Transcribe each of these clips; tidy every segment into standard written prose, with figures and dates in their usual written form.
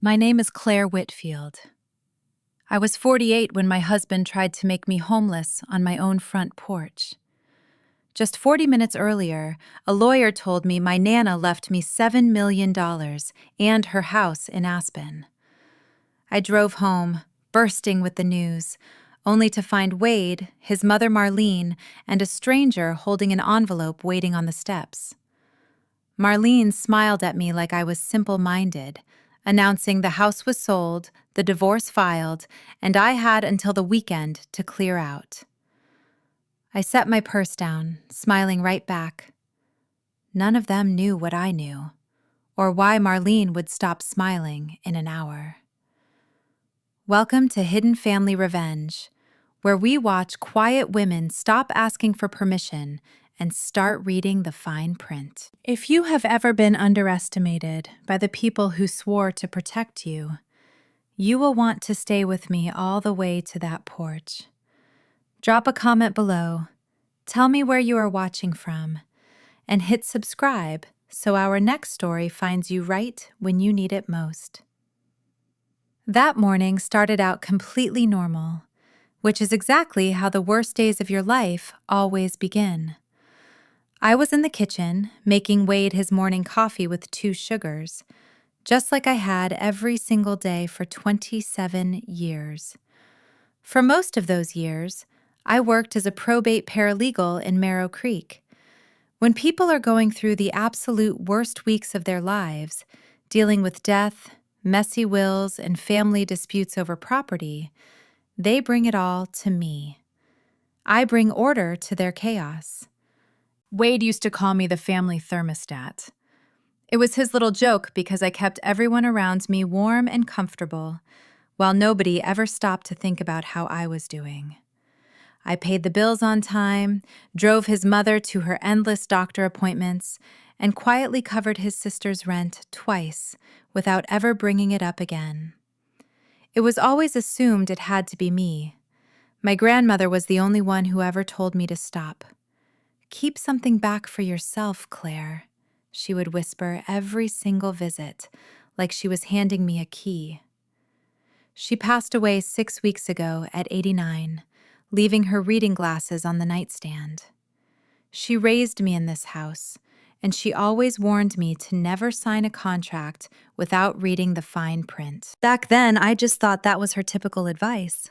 My name is Claire Whitfield. I was 48 when my husband tried to make me homeless on my own front porch. Just 40 minutes earlier, a lawyer told me my Nana left me $7 million and her house in Aspen. I drove home, bursting with the news, only to find Wade, his mother Marlene, and a stranger holding an envelope waiting on the steps. Marlene smiled at me like I was simple-minded, announcing the house was sold, the divorce filed, and I had until the weekend to clear out. I set my purse down, smiling right back. None of them knew what I knew, or why Marlene would stop smiling in an hour. Welcome to Hidden Family Revenge, where we watch quiet women stop asking for permission and start reading the fine print. If you have ever been underestimated by the people who swore to protect you, you will want to stay with me all the way to that porch. Drop a comment below, tell me where you are watching from, and hit subscribe so our next story finds you right when you need it most. That morning started out completely normal, which is exactly how the worst days of your life always begin. I was in the kitchen, making Wade his morning coffee with 2 sugars, just like I had every single day for 27 years. For most of those years, I worked as a probate paralegal in Merrow Creek. When people are going through the absolute worst weeks of their lives, dealing with death, messy wills, and family disputes over property, they bring it all to me. I bring order to their chaos. Wade used to call me the family thermostat. It was his little joke because I kept everyone around me warm and comfortable, while nobody ever stopped to think about how I was doing. I paid the bills on time, drove his mother to her endless doctor appointments, and quietly covered his sister's rent twice without ever bringing it up again. It was always assumed it had to be me. My grandmother was the only one who ever told me to stop. "Keep something back for yourself, Claire," she would whisper every single visit, like she was handing me a key. She passed away 6 weeks ago at 89, leaving her reading glasses on the nightstand. She raised me in this house, and she always warned me to never sign a contract without reading the fine print. Back then, I just thought that was her typical advice.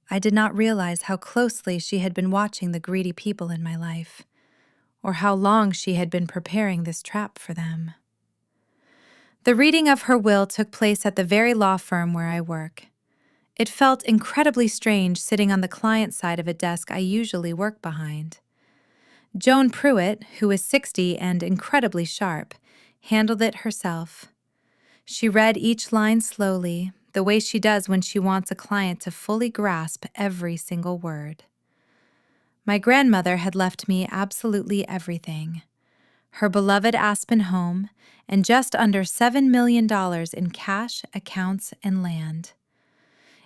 I did not realize how closely she had been watching the greedy people in my life, or how long she had been preparing this trap for them. The reading of her will took place at the very law firm where I work. It felt incredibly strange sitting on the client side of a desk I usually work behind. Joan Pruitt, who is 60 and incredibly sharp, handled it herself. She read each line slowly, the way she does when she wants a client to fully grasp every single word. My grandmother had left me absolutely everything: her beloved Aspen home and just under $7 million in cash, accounts, and land.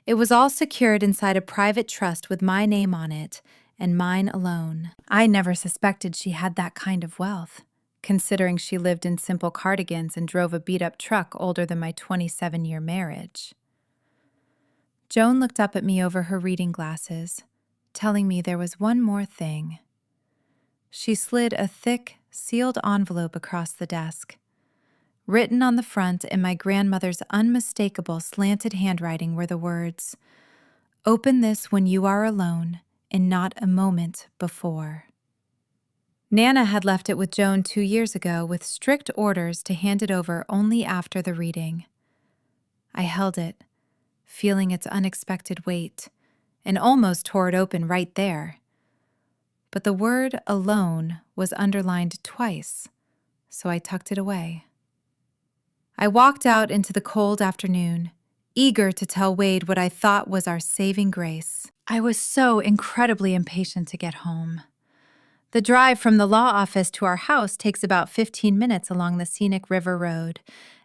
It was all secured inside a private trust with my name on it and mine alone. I never suspected she had that kind of wealth, considering she lived in simple cardigans and drove a beat-up truck older than my 27-year marriage. Joan looked up at me over her reading glasses, telling me there was one more thing. She slid a thick, sealed envelope across the desk. Written on the front in my grandmother's unmistakable slanted handwriting were the words, "Open this when you are alone and not a moment before." Nana had left it with Joan 2 years ago with strict orders to hand it over only after the reading. I held it, feeling its unexpected weight, and almost tore it open right there. But the word "alone" was underlined twice, so I tucked it away. I walked out into the cold afternoon, eager to tell Wade what I thought was our saving grace. I was so incredibly impatient to get home. The drive from the law office to our house takes about 15 minutes along the scenic river road,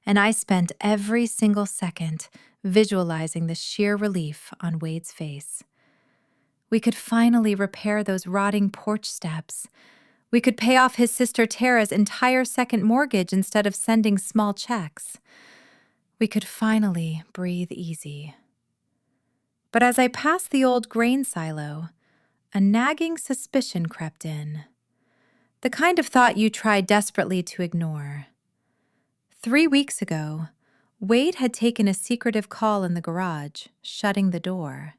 and I spent every single second visualizing the sheer relief on Wade's face. We could finally repair those rotting porch steps. We could pay off his sister Tara's entire second mortgage instead of sending small checks. We could finally breathe easy. But as I passed the old grain silo, a nagging suspicion crept in. The kind of thought you try desperately to ignore. 3 weeks ago, Wade had taken a secretive call in the garage, shutting the door.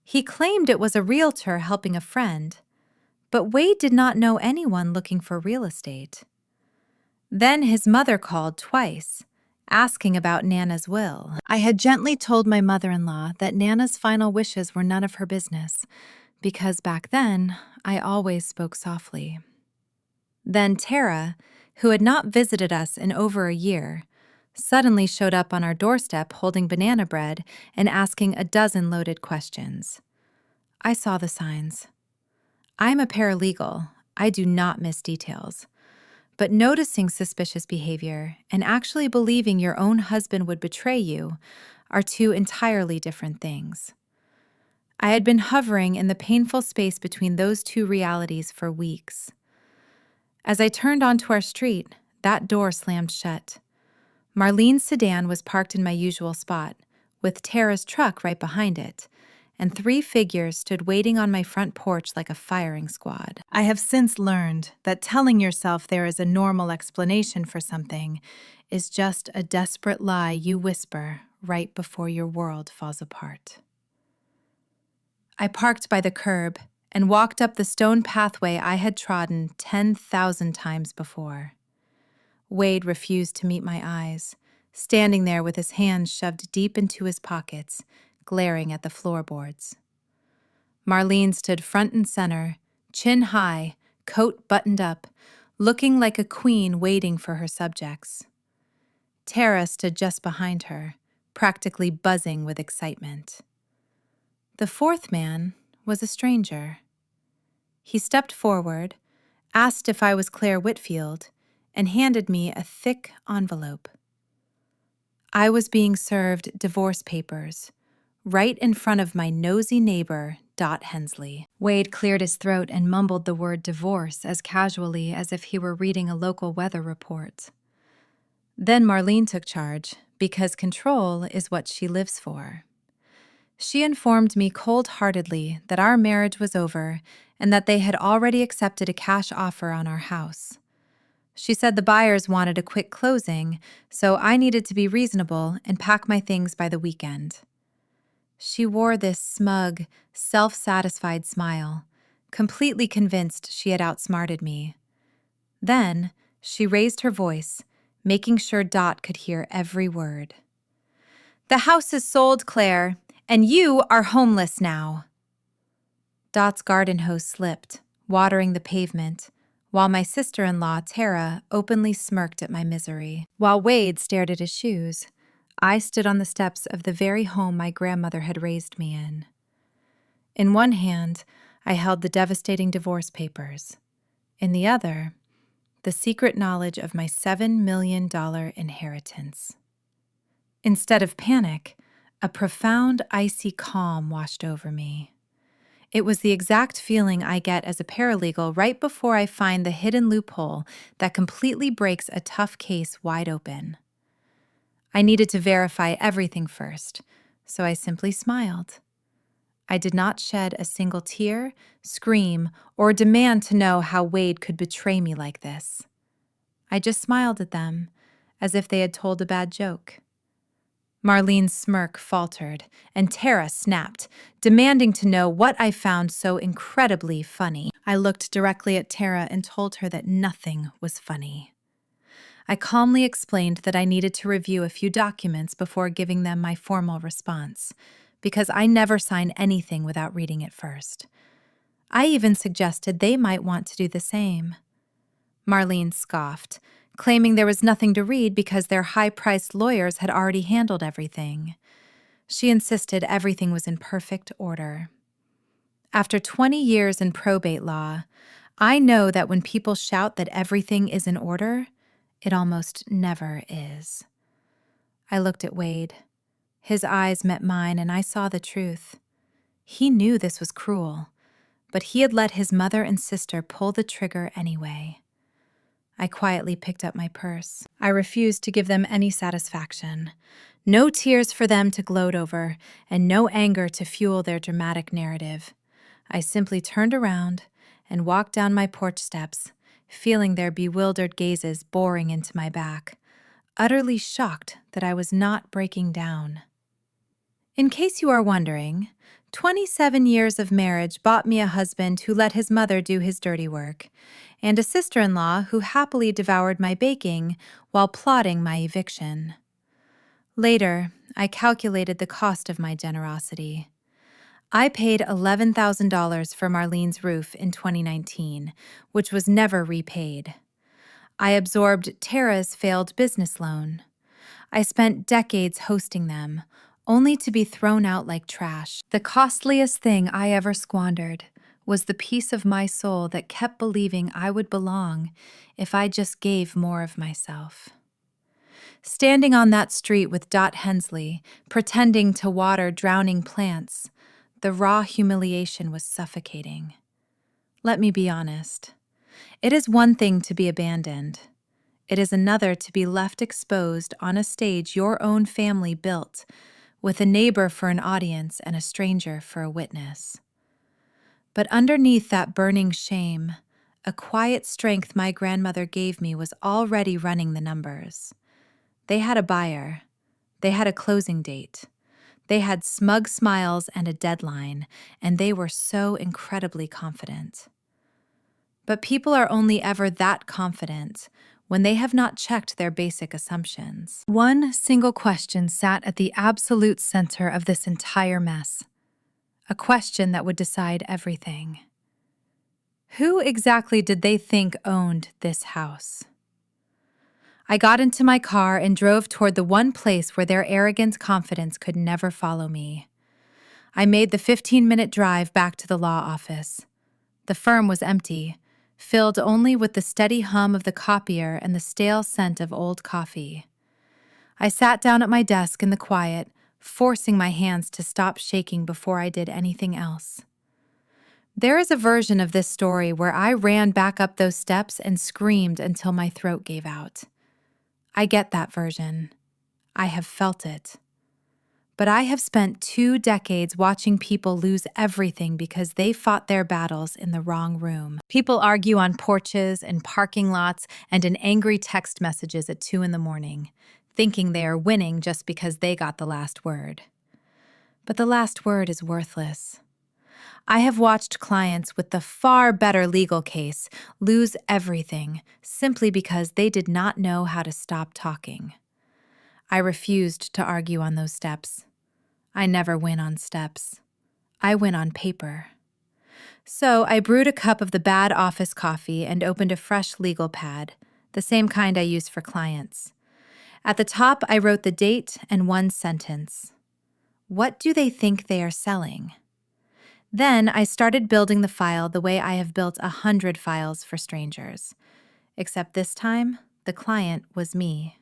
He claimed it was a realtor helping a friend, but Wade did not know anyone looking for real estate. Then his mother called twice, asking about Nana's will. I had gently told my mother-in-law that Nana's final wishes were none of her business, because back then, I always spoke softly. Then Tara, who had not visited us in over a year, suddenly showed up on our doorstep holding banana bread and asking a dozen loaded questions. I saw the signs. I'm a paralegal. I do not miss details. But noticing suspicious behavior and actually believing your own husband would betray you are two entirely different things. I had been hovering in the painful space between those two realities for weeks. As I turned onto our street, that door slammed shut. Marlene's sedan was parked in my usual spot, with Tara's truck right behind it, and 3 figures stood waiting on my front porch like a firing squad. I have since learned that telling yourself there is a normal explanation for something is just a desperate lie you whisper right before your world falls apart. I parked by the curb and walked up the stone pathway I had trodden 10,000 times before. Wade refused to meet my eyes, standing there with his hands shoved deep into his pockets, glaring at the floorboards. Marlene stood front and center, chin high, coat buttoned up, looking like a queen waiting for her subjects. Tara stood just behind her, practically buzzing with excitement. The 4th man was a stranger. He stepped forward, asked if I was Claire Whitfield, and handed me a thick envelope. I was being served divorce papers, right in front of my nosy neighbor, Dot Hensley. Wade cleared his throat and mumbled the word divorce as casually as if he were reading a local weather report. Then Marlene took charge, because control is what she lives for. She informed me cold-heartedly that our marriage was over and that they had already accepted a cash offer on our house. She said the buyers wanted a quick closing, so I needed to be reasonable and pack my things by the weekend. She wore this smug, self-satisfied smile, completely convinced she had outsmarted me. Then she raised her voice, making sure Dot could hear every word. "The house is sold, Claire, and you are homeless now." Dot's garden hose slipped, watering the pavement, while my sister-in-law, Tara, openly smirked at my misery. While Wade stared at his shoes, I stood on the steps of the very home my grandmother had raised me in. In one hand, I held the devastating divorce papers. In the other, the secret knowledge of my $7 million inheritance. Instead of panic, a profound, icy calm washed over me. It was the exact feeling I get as a paralegal right before I find the hidden loophole that completely breaks a tough case wide open. I needed to verify everything first, so I simply smiled. I did not shed a single tear, scream, or demand to know how Wade could betray me like this. I just smiled at them, as if they had told a bad joke. Marlene's smirk faltered, and Tara snapped, demanding to know what I found so incredibly funny. I looked directly at Tara and told her that nothing was funny. I calmly explained that I needed to review a few documents before giving them my formal response, because I never sign anything without reading it first. I even suggested they might want to do the same. Marlene scoffed, claiming there was nothing to read because their high-priced lawyers had already handled everything. She insisted everything was in perfect order. After 20 years in probate law, I know that when people shout that everything is in order, it almost never is. I looked at Wade. His eyes met mine, and I saw the truth. He knew this was cruel, but he had let his mother and sister pull the trigger anyway. I quietly picked up my purse. I refused to give them any satisfaction. No tears for them to gloat over, and no anger to fuel their dramatic narrative. I simply turned around and walked down my porch steps, feeling their bewildered gazes boring into my back, utterly shocked that I was not breaking down. In case you are wondering, 27 years of marriage bought me a husband who let his mother do his dirty work, and a sister-in-law who happily devoured my baking while plotting my eviction. Later, I calculated the cost of my generosity. I paid $11,000 for Marlene's roof in 2019, which was never repaid. I absorbed Tara's failed business loan. I spent decades hosting them, only to be thrown out like trash. The costliest thing I ever squandered was the piece of my soul that kept believing I would belong if I just gave more of myself. Standing on that street with Dot Hensley, pretending to water drowning plants, the raw humiliation was suffocating. Let me be honest. It is one thing to be abandoned. It is another to be left exposed on a stage your own family built, with a neighbor for an audience and a stranger for a witness. But underneath that burning shame, a quiet strength my grandmother gave me was already running the numbers. They had a buyer. They had a closing date. They had smug smiles and a deadline, and they were so incredibly confident. But people are only ever that confident when they have not checked their basic assumptions. One single question sat at the absolute center of this entire mess. A question that would decide everything. Who exactly did they think owned this house? I got into my car and drove toward the one place where their arrogant confidence could never follow me. I made the 15-minute drive back to the law office. The firm was empty, filled only with the steady hum of the copier and the stale scent of old coffee. I sat down at my desk in the quiet, forcing my hands to stop shaking before I did anything else. There is a version of this story where I ran back up those steps and screamed until my throat gave out. I get that version. I have felt it. But I have spent 2 decades watching people lose everything because they fought their battles in the wrong room. People argue on porches and parking lots and in angry text messages at 2 a.m, thinking they are winning just because they got the last word. But the last word is worthless. I have watched clients with the far better legal case lose everything simply because they did not know how to stop talking. I refused to argue on those steps. I never win on steps. I win on paper. So I brewed a cup of the bad office coffee and opened a fresh legal pad, the same kind I use for clients. At the top, I wrote the date and one sentence. What do they think they are selling? Then I started building the file the way I have built 100 files for strangers. Except this time, the client was me.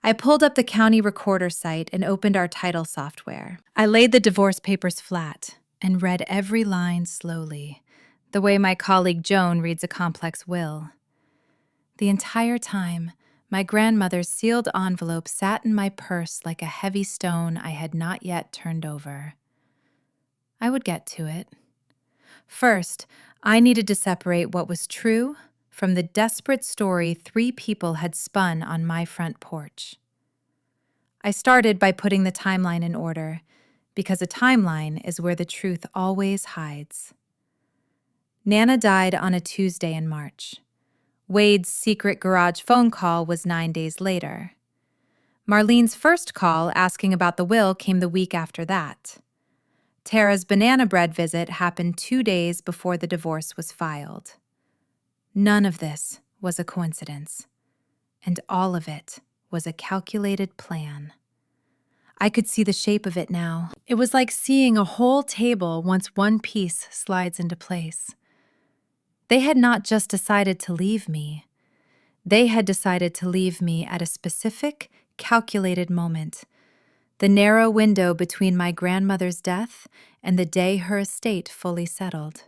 I pulled up the county recorder site and opened our title software. I laid the divorce papers flat and read every line slowly, the way my colleague Joan reads a complex will. The entire time, my grandmother's sealed envelope sat in my purse like a heavy stone I had not yet turned over. I would get to it. First, I needed to separate what was true from the desperate story 3 people had spun on my front porch. I started by putting the timeline in order, because a timeline is where the truth always hides. Nana died on a Tuesday in March. Wade's secret garage phone call was 9 days later. Marlene's first call asking about the will came the week after that. Tara's banana bread visit happened 2 days before the divorce was filed. None of this was a coincidence, and all of it was a calculated plan. I could see the shape of it now. It was like seeing a whole table once one piece slides into place. They had not just decided to leave me. They had decided to leave me at a specific, calculated moment. The narrow window between my grandmother's death and the day her estate fully settled.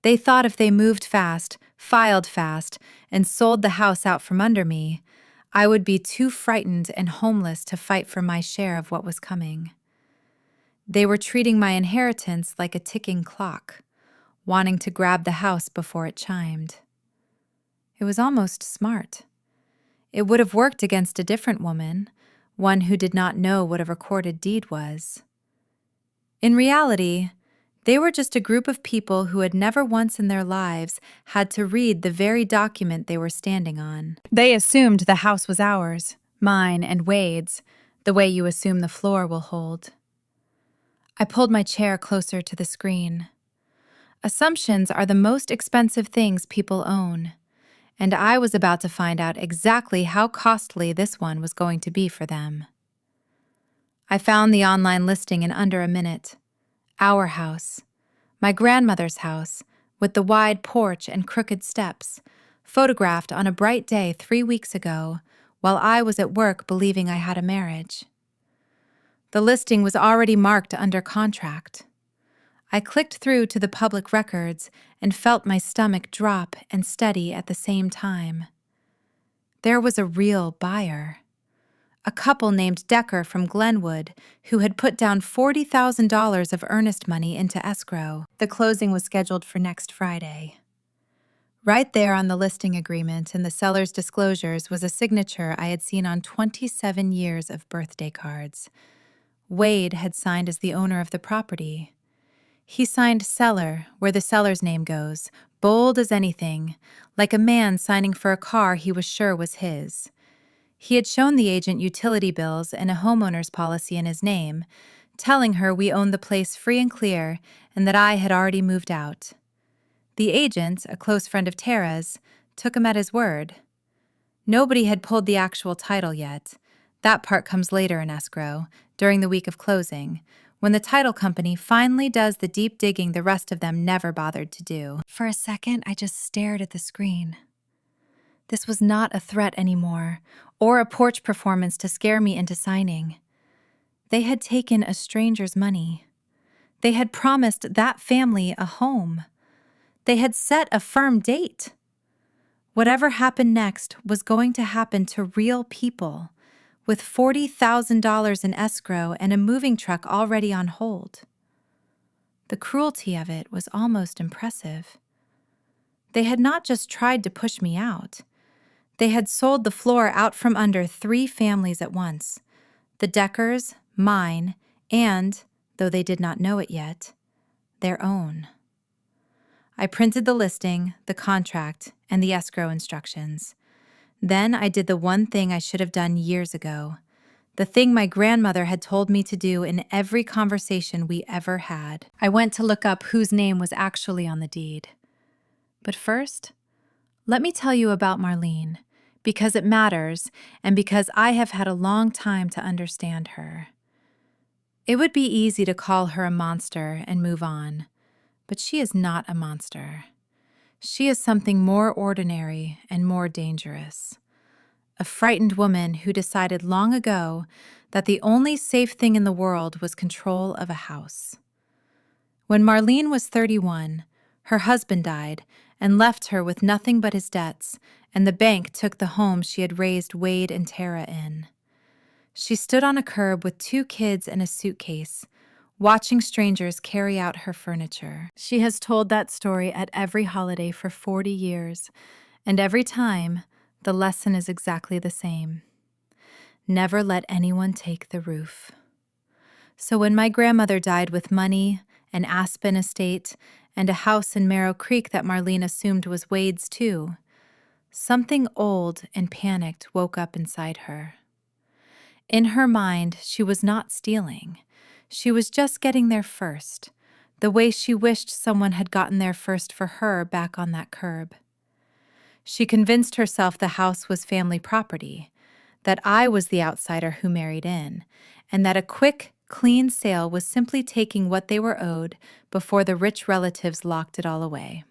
They thought if they moved fast, filed fast, and sold the house out from under me, I would be too frightened and homeless to fight for my share of what was coming. They were treating my inheritance like a ticking clock, wanting to grab the house before it chimed. It was almost smart. It would have worked against a different woman, one who did not know what a recorded deed was. In reality, they were just a group of people who had never once in their lives had to read the very document they were standing on. They assumed the house was ours, mine and Wade's, the way you assume the floor will hold. I pulled my chair closer to the screen. Assumptions are the most expensive things people own, and I was about to find out exactly how costly this one was going to be for them. I found the online listing in under a minute. Our house, my grandmother's house, with the wide porch and crooked steps, photographed on a bright day 3 weeks ago while I was at work believing I had a marriage. The listing was already marked under contract. I clicked through to the public records and felt my stomach drop and steady at the same time. There was a real buyer. A couple named Decker from Glenwood who had put down $40,000 of earnest money into escrow. The closing was scheduled for next Friday. Right there on the listing agreement and the seller's disclosures was a signature I had seen on 27 years of birthday cards. Wade had signed as the owner of the property. He signed seller where the seller's name goes, bold as anything, like a man signing for a car he was sure was his. He had shown the agent utility bills and a homeowner's policy in his name, telling her we owned the place free and clear and that I had already moved out. The agent, a close friend of Tara's, took him at his word. Nobody had pulled the actual title yet. That part comes later in escrow, during the week of closing, when the title company finally does the deep digging the rest of them never bothered to do. For a second, I just stared at the screen. This was not a threat anymore, or a porch performance to scare me into signing. They had taken a stranger's money. They had promised that family a home. They had set a firm date. Whatever happened next was going to happen to real people, with $40,000 in escrow and a moving truck already on hold. The cruelty of it was almost impressive. They had not just tried to push me out. They had sold the floor out from under 3 families at once, the Deckers, mine, and, though they did not know it yet, their own. I printed the listing, the contract, and the escrow instructions. Then I did the one thing I should have done years ago, the thing my grandmother had told me to do in every conversation we ever had. I went to look up whose name was actually on the deed. But first, let me tell you about Marlene, because it matters and because I have had a long time to understand her. It would be easy to call her a monster and move on, but she is not a monster. She is something more ordinary and more dangerous. A frightened woman who decided long ago that the only safe thing in the world was control of a house. When Marlene was 31, her husband died and left her with nothing but his debts, and the bank took the home she had raised Wade and Tara in. She stood on a curb with 2 kids and a suitcase, watching strangers carry out her furniture. She has told that story at every holiday for 40 years, and every time, the lesson is exactly the same. Never let anyone take the roof. So when my grandmother died with money, an Aspen estate, and a house in Marrow Creek that Marlene assumed was Wade's too, something old and panicked woke up inside her. In her mind, she was not stealing. She was just getting there first, the way she wished someone had gotten there first for her back on that curb. She convinced herself the house was family property, that I was the outsider who married in, and that a quick, clean sale was simply taking what they were owed before the rich relatives locked it all away.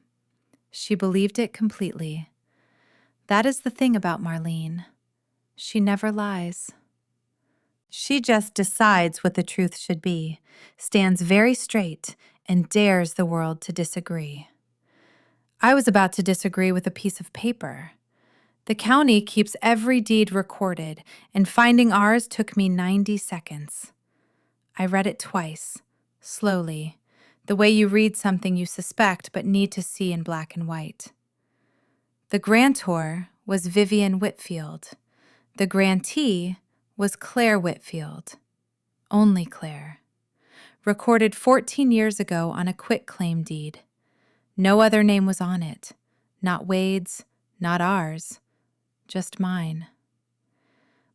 She believed it completely. That is the thing about Marlene. She never lies. She just decides what the truth should be, stands very straight, and dares the world to disagree. I was about to disagree with a piece of paper. The county keeps every deed recorded, and finding ours took me 90 seconds. I read it twice, slowly, the way you read something you suspect but need to see in black and white. The grantor was Vivian Whitfield. The grantee was Claire Whitfield. Only Claire. Recorded 14 years ago on a quitclaim deed. No other name was on it. Not Wade's, not ours, just mine.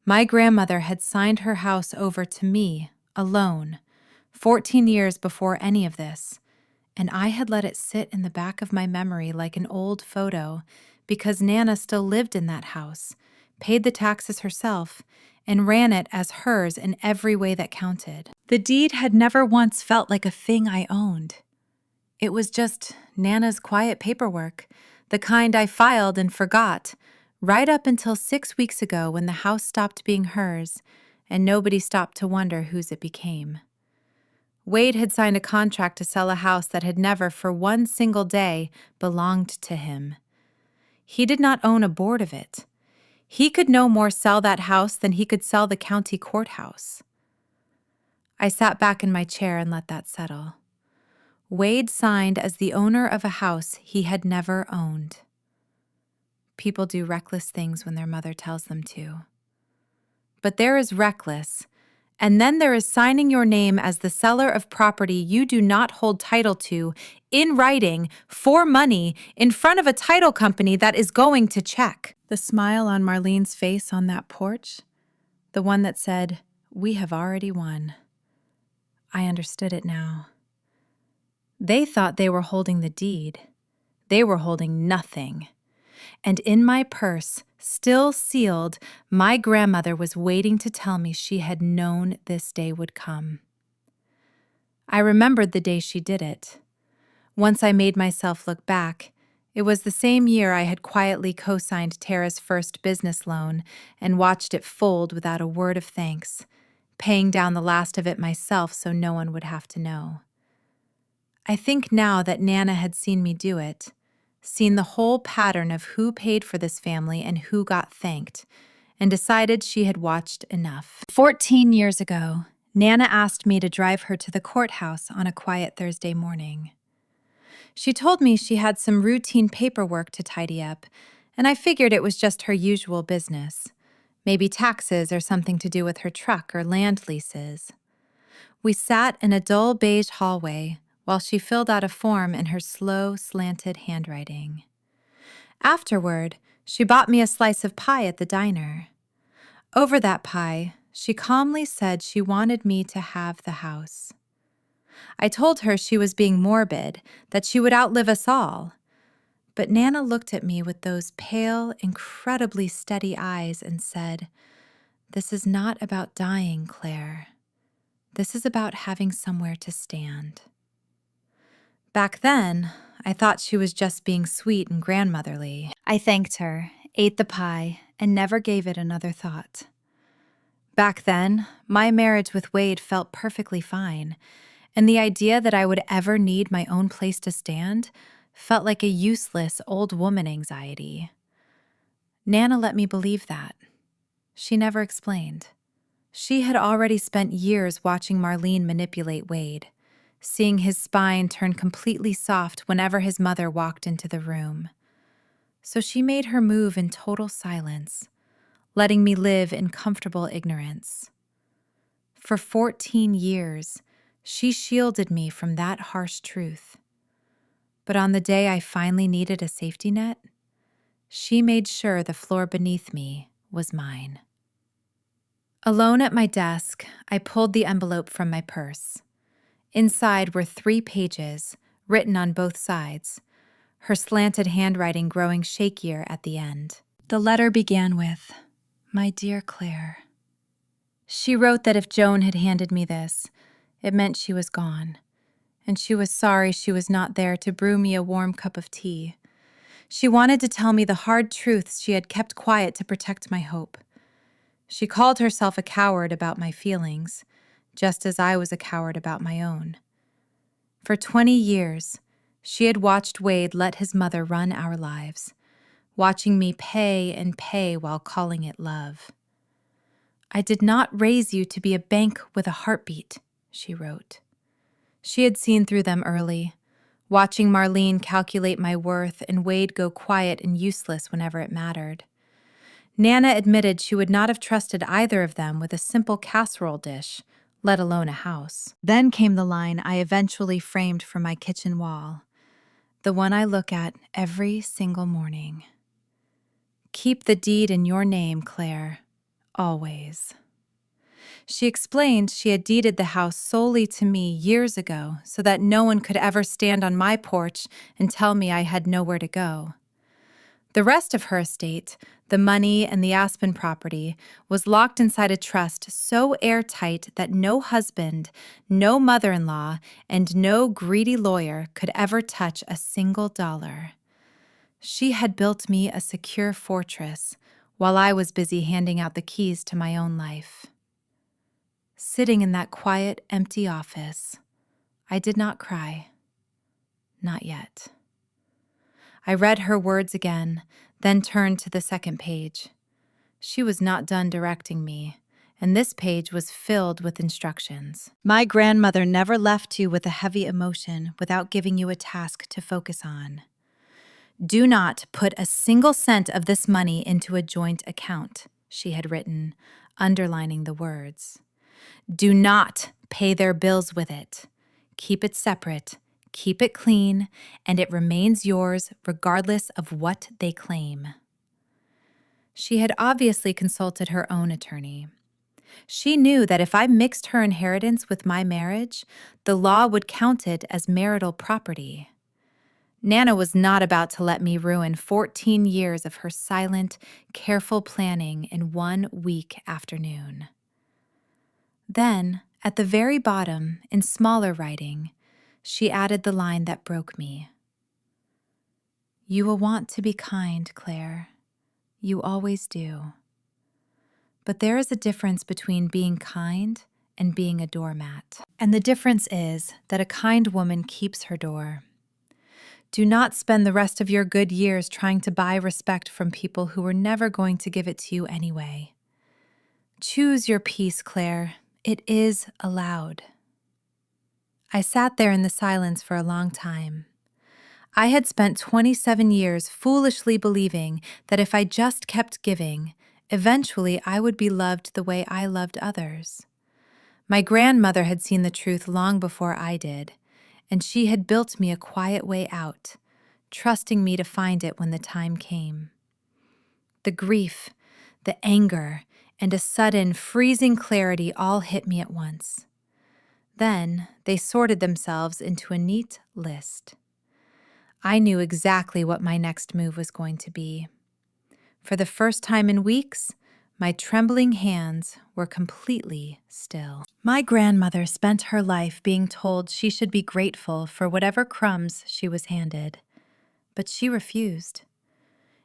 My grandmother had signed her house over to me, alone, 14 years before any of this, and I had let it sit in the back of my memory like an old photo because Nana still lived in that house, paid the taxes herself, and ran it as hers in every way that counted. The deed had never once felt like a thing I owned. It was just Nana's quiet paperwork, the kind I filed and forgot, right up until 6 weeks ago when the house stopped being hers and nobody stopped to wonder whose it became. Wade had signed a contract to sell a house that had never for one single day belonged to him. He did not own a board of it. He could no more sell that house than he could sell the county courthouse. I sat back in my chair and let that settle. Wade signed as the owner of a house he had never owned. People do reckless things when their mother tells them to. But there is reckless, and then there is signing your name as the seller of property you do not hold title to, in writing, for money, in front of a title company that is going to check. The smile on Marlene's face on that porch, the one that said, "We have already won." I understood it now. They thought they were holding the deed. They were holding nothing. And in my purse, still sealed, my grandmother was waiting to tell me she had known this day would come. I remembered the day she did it. Once I made myself look back, it was the same year I had quietly co-signed Tara's first business loan and watched it fold without a word of thanks, paying down the last of it myself so no one would have to know. I think now that Nana had seen me do it, seen the whole pattern of who paid for this family and who got thanked, and decided she had watched enough. 14 years ago, Nana asked me to drive her to the courthouse on a quiet Thursday morning. She told me she had some routine paperwork to tidy up, and I figured it was just her usual business, maybe taxes or something to do with her truck or land leases. We sat in a dull beige hallway while she filled out a form in her slow, slanted handwriting. Afterward, she bought me a slice of pie at the diner. Over that pie, she calmly said she wanted me to have the house. I told her she was being morbid, that she would outlive us all. But Nana looked at me with those pale, incredibly steady eyes and said, "This is not about dying, Claire. This is about having somewhere to stand." Back then, I thought she was just being sweet and grandmotherly. I thanked her, ate the pie, and never gave it another thought. Back then, my marriage with Wade felt perfectly fine, and the idea that I would ever need my own place to stand felt like a useless old woman anxiety. Nana let me believe that. She never explained. She had already spent years watching Marlene manipulate Wade, seeing his spine turn completely soft whenever his mother walked into the room. So she made her move in total silence, letting me live in comfortable ignorance. For 14 years, she shielded me from that harsh truth. But on the day I finally needed a safety net, she made sure the floor beneath me was mine. Alone at my desk, I pulled the envelope from my purse. Inside were 3 pages, written on both sides, her slanted handwriting growing shakier at the end. The letter began with, "My dear Claire." She wrote that if Joan had handed me this, it meant she was gone, and she was sorry she was not there to brew me a warm cup of tea. She wanted to tell me the hard truths she had kept quiet to protect my hope. She called herself a coward about my feelings, just as I was a coward about my own. For 20 years, She had watched Wade let his mother run our lives, watching me pay and pay while calling it love. "I did not raise you to be a bank with a heartbeat," she wrote. She had seen through them early, watching Marlene calculate my worth and Wade go quiet and useless whenever it mattered. Nana admitted she would not have trusted either of them with a simple casserole dish, let alone a house. Then came the line I eventually framed for my kitchen wall, the one I look at every single morning. "Keep the deed in your name, Claire, always." She explained she had deeded the house solely to me years ago so that no one could ever stand on my porch and tell me I had nowhere to go. The rest of her estate, the money and the Aspen property, was locked inside a trust so airtight that no husband, no mother-in-law, and no greedy lawyer could ever touch a single dollar. She had built me a secure fortress while I was busy handing out the keys to my own life. Sitting in that quiet, empty office, I did not cry. Not yet. I read her words again, then turned to the second page. She was not done directing me, and this page was filled with instructions. "My grandmother never left you with a heavy emotion without giving you a task to focus on. Do not put a single cent of this money into a joint account," she had written, underlining the words. "Do not pay their bills with it. Keep it separate, keep it clean, and it remains yours regardless of what they claim." She had obviously consulted her own attorney. She knew that if I mixed her inheritance with my marriage, the law would count it as marital property. Nana was not about to let me ruin 14 years of her silent, careful planning in one weak afternoon. Then, at the very bottom, in smaller writing, she added the line that broke me. "You will want to be kind, Claire. You always do. But there is a difference between being kind and being a doormat. And the difference is that a kind woman keeps her door. Do not spend the rest of your good years trying to buy respect from people who were never going to give it to you anyway. Choose your peace, Claire. It is allowed." I sat there in the silence for a long time. I had spent 27 years foolishly believing that if I just kept giving, eventually I would be loved the way I loved others. My grandmother had seen the truth long before I did, and she had built me a quiet way out, trusting me to find it when the time came. The grief, the anger, and a sudden, freezing clarity all hit me at once. Then they sorted themselves into a neat list. I knew exactly what my next move was going to be. For the first time in weeks, my trembling hands were completely still. My grandmother spent her life being told she should be grateful for whatever crumbs she was handed, but she refused.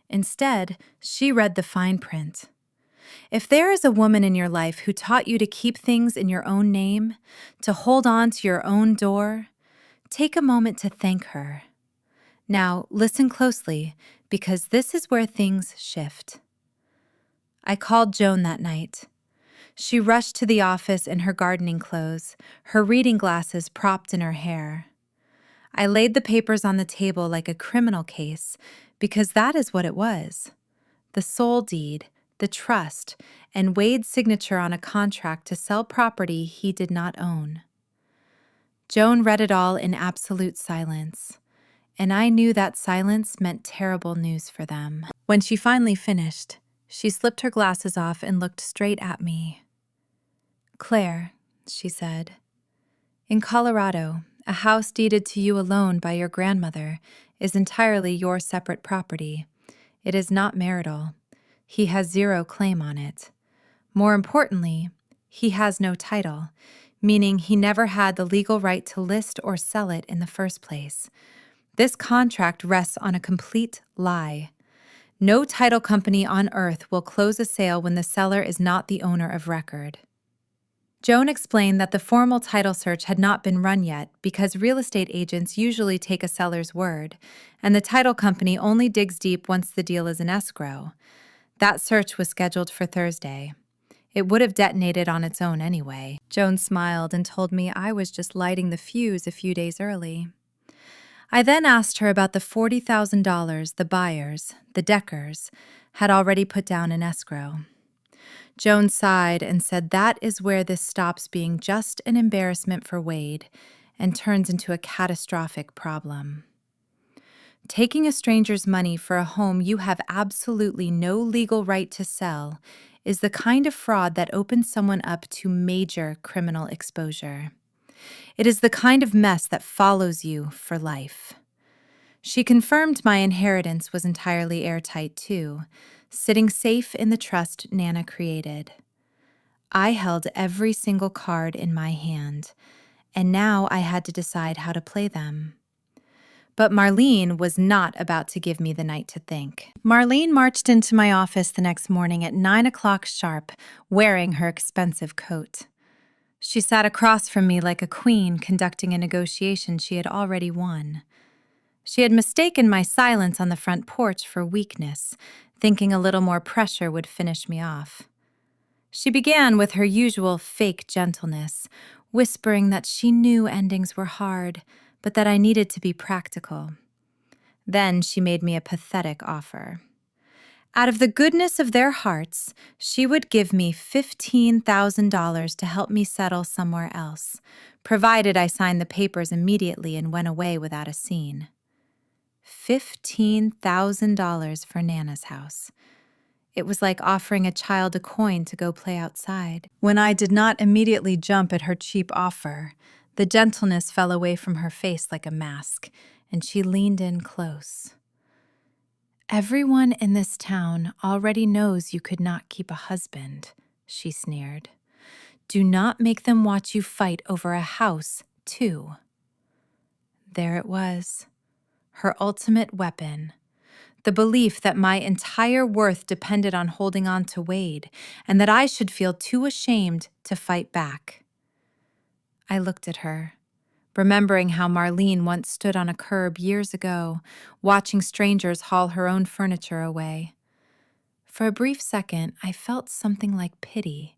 Instead, she read the fine print. If there is a woman in your life who taught you to keep things in your own name, to hold on to your own door, take a moment to thank her. Now, listen closely, because this is where things shift. I called Joan that night. She rushed to the office in her gardening clothes, her reading glasses propped in her hair. I laid the papers on the table like a criminal case, because that is what it was. The soul deed, the trust, and Wade's signature on a contract to sell property he did not own. Joan read it all in absolute silence, and I knew that silence meant terrible news for them. When she finally finished, she slipped her glasses off and looked straight at me. "Claire," she said, "in Colorado, a house deeded to you alone by your grandmother is entirely your separate property. It is not marital. He has zero claim on it. More importantly, he has no title, meaning he never had the legal right to list or sell it in the first place. This contract rests on a complete lie. No title company on earth will close a sale when the seller is not the owner of record." Joan explained that the formal title search had not been run yet because real estate agents usually take a seller's word, and the title company only digs deep once the deal is in escrow. That search was scheduled for Thursday. It would have detonated on its own anyway. Joan smiled and told me I was just lighting the fuse a few days early. I then asked her about the $40,000 the buyers, the Deckers, had already put down in escrow. Joan sighed and said that is where this stops being just an embarrassment for Wade and turns into a catastrophic problem. Taking a stranger's money for a home you have absolutely no legal right to sell is the kind of fraud that opens someone up to major criminal exposure. It is the kind of mess that follows you for life. She confirmed my inheritance was entirely airtight, too, sitting safe in the trust Nana created. I held every single card in my hand, and now I had to decide how to play them. But Marlene was not about to give me the night to think. Marlene marched into my office the next morning at 9 o'clock sharp, wearing her expensive coat. She sat across from me like a queen conducting a negotiation she had already won. She had mistaken my silence on the front porch for weakness, thinking a little more pressure would finish me off. She began with her usual fake gentleness, whispering that she knew endings were hard, but that I needed to be practical. Then she made me a pathetic offer. Out of the goodness of their hearts, she would give me $15,000 to help me settle somewhere else, provided I signed the papers immediately and went away without a scene. $15,000 for Nana's house. It was like offering a child a coin to go play outside. When I did not immediately jump at her cheap offer, the gentleness fell away from her face like a mask, and she leaned in close. "Everyone in this town already knows you could not keep a husband," she sneered. "Do not make them watch you fight over a house, too." There it was, her ultimate weapon. The belief that my entire worth depended on holding on to Wade, and that I should feel too ashamed to fight back. I looked at her, remembering how Marlene once stood on a curb years ago, watching strangers haul her own furniture away. For a brief second, I felt something like pity.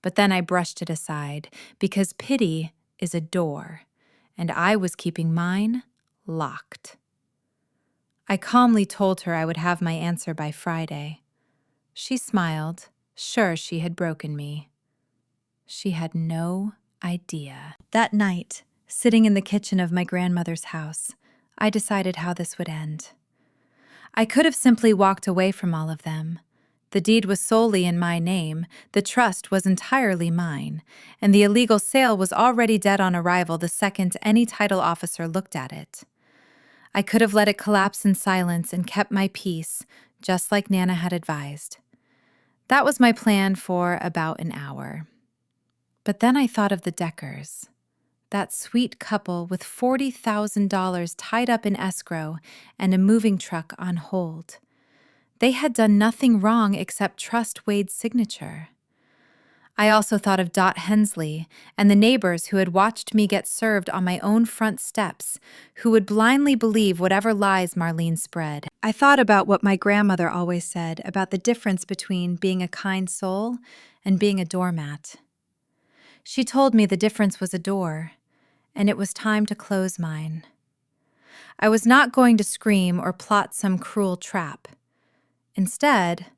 But then I brushed it aside, because pity is a door, and I was keeping mine locked. I calmly told her I would have my answer by Friday. She smiled, sure she had broken me. She had no idea. That night, sitting in the kitchen of my grandmother's house, I decided how this would end. I could have simply walked away from all of them. The deed was solely in my name, the trust was entirely mine, and the illegal sale was already dead on arrival the second any title officer looked at it. I could have let it collapse in silence and kept my peace, just like Nana had advised. That was my plan for about an hour. But then I thought of the Deckers, that sweet couple with $40,000 tied up in escrow and a moving truck on hold. They had done nothing wrong except trust Wade's signature. I also thought of Dot Hensley and the neighbors who had watched me get served on my own front steps, who would blindly believe whatever lies Marlene spread. I thought about what my grandmother always said about the difference between being a kind soul and being a doormat. She told me the difference was a door, and it was time to close mine. I was not going to scream or plot some cruel trap. Instead,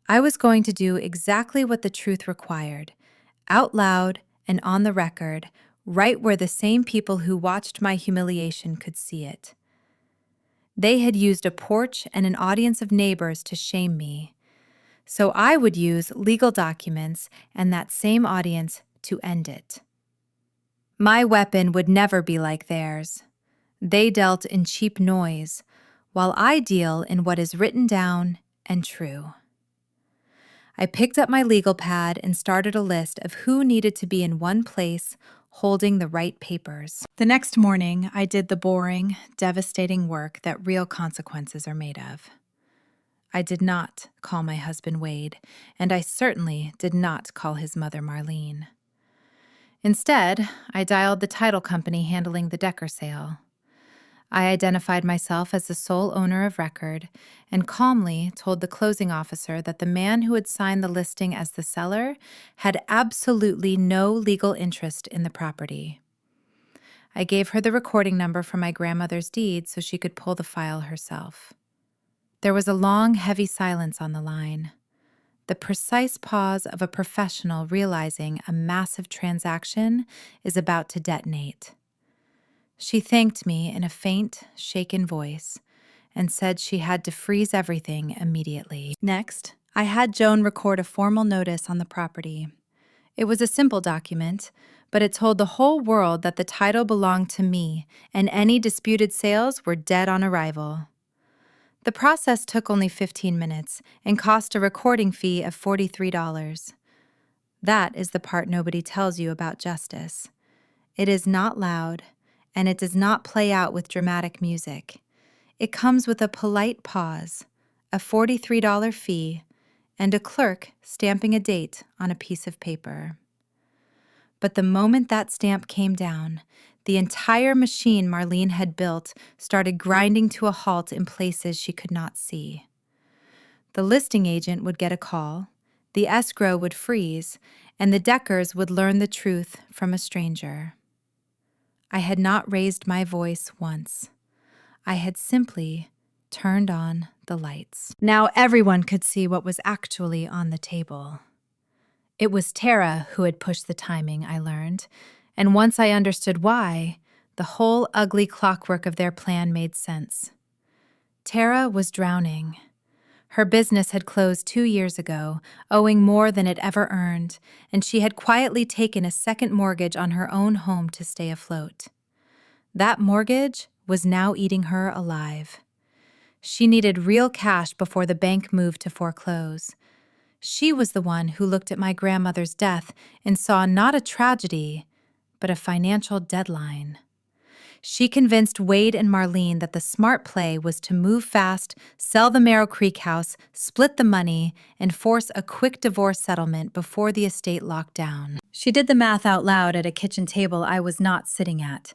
I was going to do exactly what the truth required, out loud and on the record, right where the same people who watched my humiliation could see it. They had used a porch and an audience of neighbors to shame me, so I would use legal documents and that same audience to end it. My weapon would never be like theirs. They dealt in cheap noise, while I deal in what is written down and true. I picked up my legal pad and started a list of who needed to be in one place holding the right papers. The next morning, I did the boring, devastating work that real consequences are made of. I did not call my husband Wade, and I certainly did not call his mother Marlene. Instead, I dialed the title company handling the Decker sale. I identified myself as the sole owner of record and calmly told the closing officer that the man who had signed the listing as the seller had absolutely no legal interest in the property. I gave her the recording number for my grandmother's deed so she could pull the file herself. There was a long, heavy silence on the line, the precise pause of a professional realizing a massive transaction is about to detonate. She thanked me in a faint, shaken voice and said she had to freeze everything immediately. Next, I had Joan record a formal notice on the property. It was a simple document, but it told the whole world that the title belonged to me and any disputed sales were dead on arrival. The process took only 15 minutes and cost a recording fee of $43. That is the part nobody tells you about justice. It is not loud, and it does not play out with dramatic music. It comes with a polite pause, a $43 fee, and a clerk stamping a date on a piece of paper. But the moment that stamp came down, the entire machine Marlene had built started grinding to a halt in places she could not see. The listing agent would get a call, the escrow would freeze, and the Deckers would learn the truth from a stranger. I had not raised my voice once. I had simply turned on the lights. Now everyone could see what was actually on the table. It was Tara who had pushed the timing, I learned, and once I understood why, the whole ugly clockwork of their plan made sense. Tara was drowning. Her business had closed 2 years ago, owing more than it ever earned, and she had quietly taken a second mortgage on her own home to stay afloat. That mortgage was now eating her alive. She needed real cash before the bank moved to foreclose. She was the one who looked at my grandmother's death and saw not a tragedy, but a financial deadline. She convinced Wade and Marlene that the smart play was to move fast, sell the Merrill Creek house, split the money, and force a quick divorce settlement before the estate locked down. She did the math out loud at a kitchen table I was not sitting at,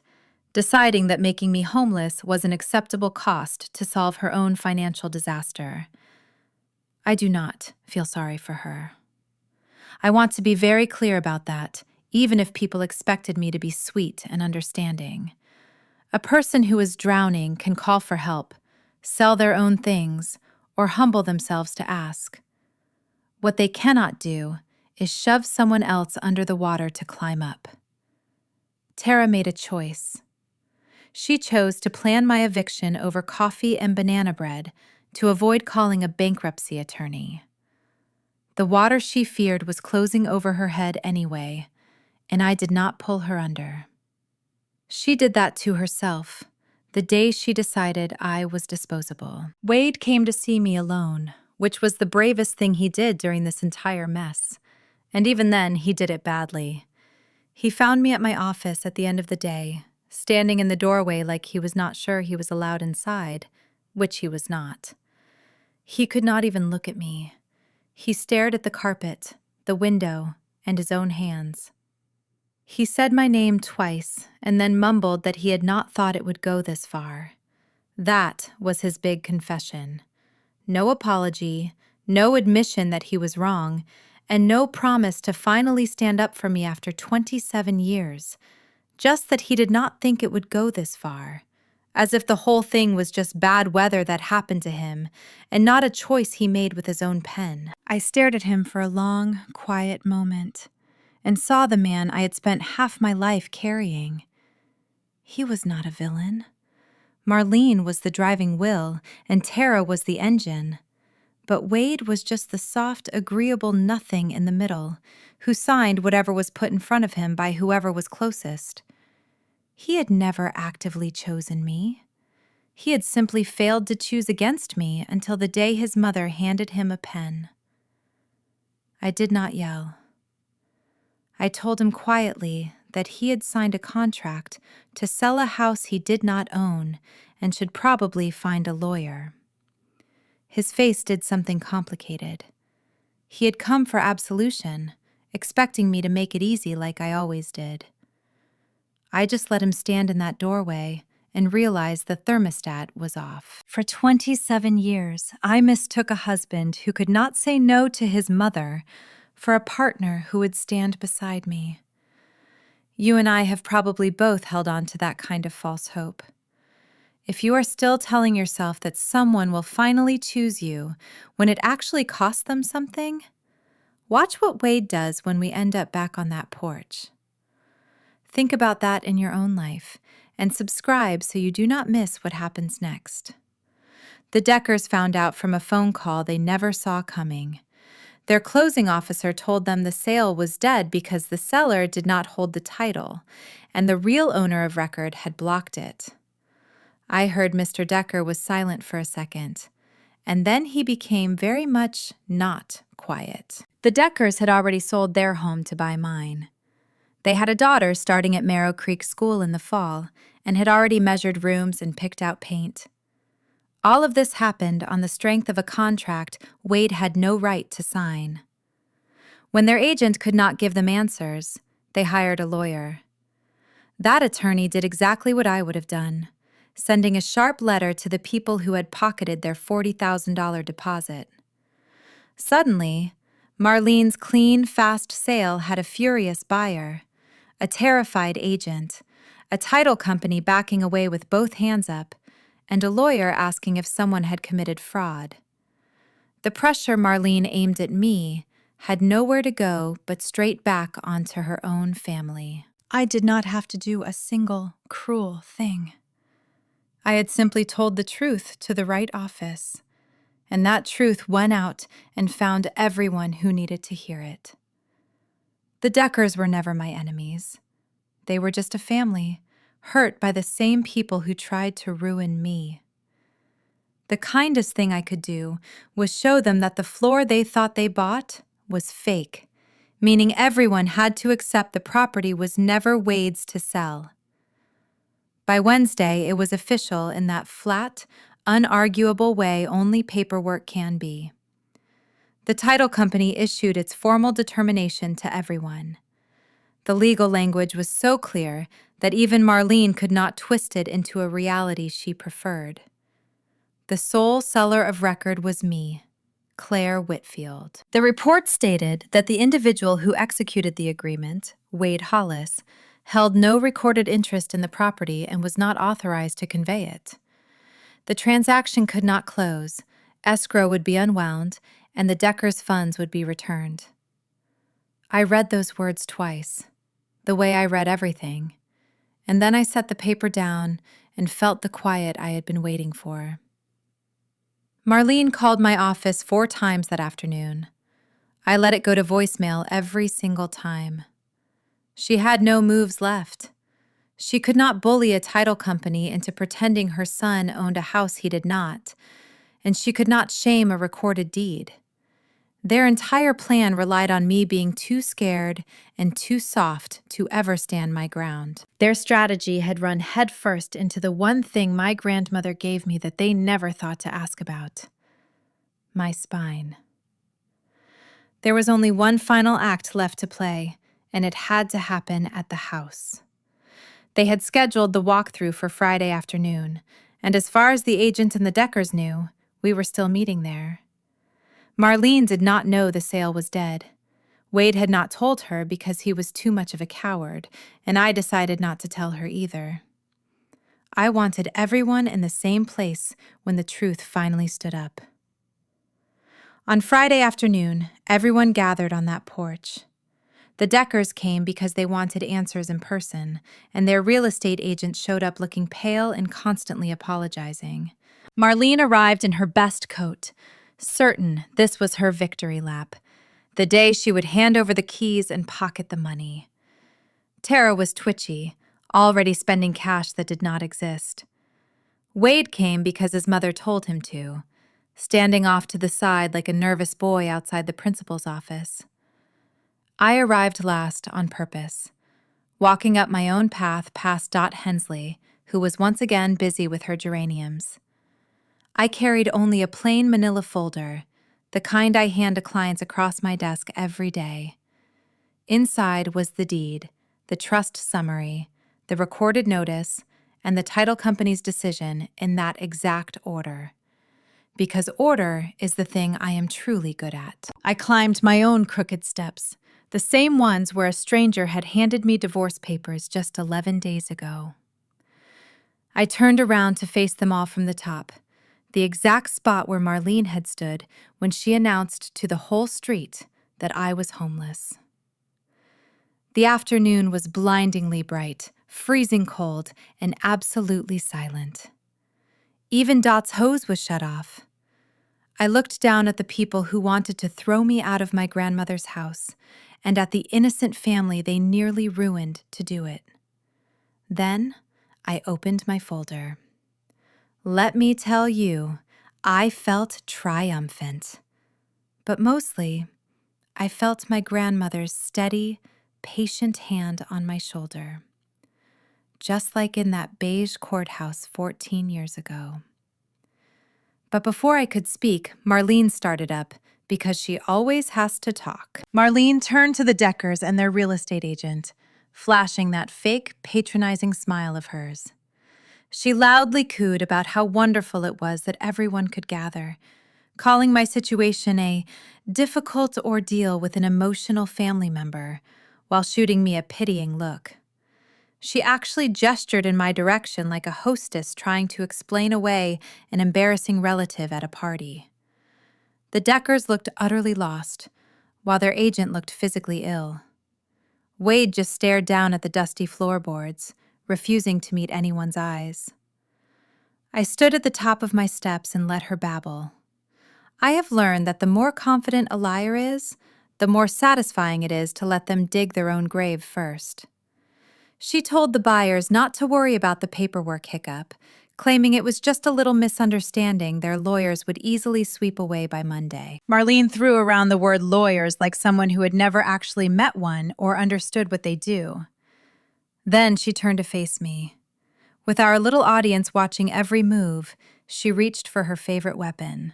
deciding that making me homeless was an acceptable cost to solve her own financial disaster. I do not feel sorry for her. I want to be very clear about that, even if people expected me to be sweet and understanding. A person who is drowning can call for help, sell their own things, or humble themselves to ask. What they cannot do is shove someone else under the water to climb up. Tara made a choice. She chose to plan my eviction over coffee and banana bread to avoid calling a bankruptcy attorney. The water she feared was closing over her head anyway, and I did not pull her under. She did that to herself, the day she decided I was disposable. Wade came to see me alone, which was the bravest thing he did during this entire mess. And even then, he did it badly. He found me at my office at the end of the day, standing in the doorway like he was not sure he was allowed inside, which he was not. He could not even look at me. He stared at the carpet, the window, and his own hands. He said my name twice and then mumbled that he had not thought it would go this far. That was his big confession. No apology, no admission that he was wrong, and no promise to finally stand up for me after 27 years. Just that he did not think it would go this far. As if the whole thing was just bad weather that happened to him, and not a choice he made with his own pen. I stared at him for a long, quiet moment, and saw the man I had spent half my life carrying. He was not a villain. Marlene was the driving wheel, and Tara was the engine. But Wade was just the soft, agreeable nothing in the middle, who signed whatever was put in front of him by whoever was closest. He had never actively chosen me. He had simply failed to choose against me until the day his mother handed him a pen. I did not yell. I told him quietly that he had signed a contract to sell a house he did not own and should probably find a lawyer. His face did something complicated. He had come for absolution, expecting me to make it easy like I always did. I just let him stand in that doorway and realized the thermostat was off. For 27 years, I mistook a husband who could not say no to his mother for a partner who would stand beside me. You and I have probably both held on to that kind of false hope. If you are still telling yourself that someone will finally choose you when it actually costs them something, watch what Wade does when we end up back on that porch. Think about that in your own life and subscribe so you do not miss what happens next. The Deckers found out from a phone call they never saw coming. Their closing officer told them the sale was dead because the seller did not hold the title, and the real owner of record had blocked it. I heard Mr. Decker was silent for a second, and then he became very much not quiet. The Deckers had already sold their home to buy mine. They had a daughter starting at Marrow Creek School in the fall and had already measured rooms and picked out paint. All of this happened on the strength of a contract Wade had no right to sign. When their agent could not give them answers, they hired a lawyer. That attorney did exactly what I would have done, sending a sharp letter to the people who had pocketed their $40,000 deposit. Suddenly, Marlene's clean, fast sale had a furious buyer, a terrified agent, a title company backing away with both hands up, and a lawyer asking if someone had committed fraud. The pressure Marlene aimed at me had nowhere to go but straight back onto her own family. I did not have to do a single cruel thing. I had simply told the truth to the right office, and that truth went out and found everyone who needed to hear it. The Deckers were never my enemies. They were just a family, hurt by the same people who tried to ruin me. The kindest thing I could do was show them that the floor they thought they bought was fake, meaning everyone had to accept the property was never Wade's to sell. By Wednesday, it was official in that flat, unarguable way only paperwork can be. The title company issued its formal determination to everyone. The legal language was so clear that even Marlene could not twist it into a reality she preferred. The sole seller of record was me, Claire Whitfield. The report stated that the individual who executed the agreement, Wade Hollis, held no recorded interest in the property and was not authorized to convey it. The transaction could not close, escrow would be unwound, and the Deckers' funds would be returned. I read those words twice, the way I read everything, and then I set the paper down and felt the quiet I had been waiting for. Marlene called my office 4 times that afternoon. I let it go to voicemail every single time. She had no moves left. She could not bully a title company into pretending her son owned a house he did not, and she could not shame a recorded deed. Their entire plan relied on me being too scared and too soft to ever stand my ground. Their strategy had run headfirst into the one thing my grandmother gave me that they never thought to ask about: my spine. There was only one final act left to play, and it had to happen at the house. They had scheduled the walkthrough for Friday afternoon, and as far as the agent and the Deckers knew, we were still meeting there. Marlene did not know the sale was dead. Wade had not told her because he was too much of a coward, and I decided not to tell her either. I wanted everyone in the same place when the truth finally stood up. On Friday afternoon, everyone gathered on that porch. The Deckers came because they wanted answers in person, and their real estate agent showed up looking pale and constantly apologizing. Marlene arrived in her best coat, certain this was her victory lap, the day she would hand over the keys and pocket the money. Tara was twitchy, already spending cash that did not exist. Wade came because his mother told him to, standing off to the side like a nervous boy outside the principal's office. I arrived last on purpose, walking up my own path past Dot Hensley, who was once again busy with her geraniums. I carried only a plain manila folder, the kind I hand to clients across my desk every day. Inside was the deed, the trust summary, the recorded notice, and the title company's decision in that exact order. Because order is the thing I am truly good at. I climbed my own crooked steps, the same ones where a stranger had handed me divorce papers just 11 days ago. I turned around to face them all from the top, the exact spot where Marlene had stood when she announced to the whole street that I was homeless. The afternoon was blindingly bright, freezing cold, and absolutely silent. Even Dot's hose was shut off. I looked down at the people who wanted to throw me out of my grandmother's house, and at the innocent family they nearly ruined to do it. Then I opened my folder. Let me tell you, I felt triumphant. But mostly, I felt my grandmother's steady, patient hand on my shoulder, just like in that beige courthouse 14 years ago. But before I could speak, Marlene started up, because she always has to talk. Marlene turned to the Deckers and their real estate agent, flashing that fake, patronizing smile of hers. She loudly cooed about how wonderful it was that everyone could gather, calling my situation a difficult ordeal with an emotional family member, while shooting me a pitying look. She actually gestured in my direction like a hostess trying to explain away an embarrassing relative at a party. The Deckers looked utterly lost, while their agent looked physically ill. Wade just stared down at the dusty floorboards, refusing to meet anyone's eyes. I stood at the top of my steps and let her babble. I have learned that the more confident a liar is, the more satisfying it is to let them dig their own grave first. She told the buyers not to worry about the paperwork hiccup, claiming it was just a little misunderstanding their lawyers would easily sweep away by Monday. Marlene threw around the word lawyers like someone who had never actually met one or understood what they do. Then she turned to face me. With our little audience watching every move, she reached for her favorite weapon,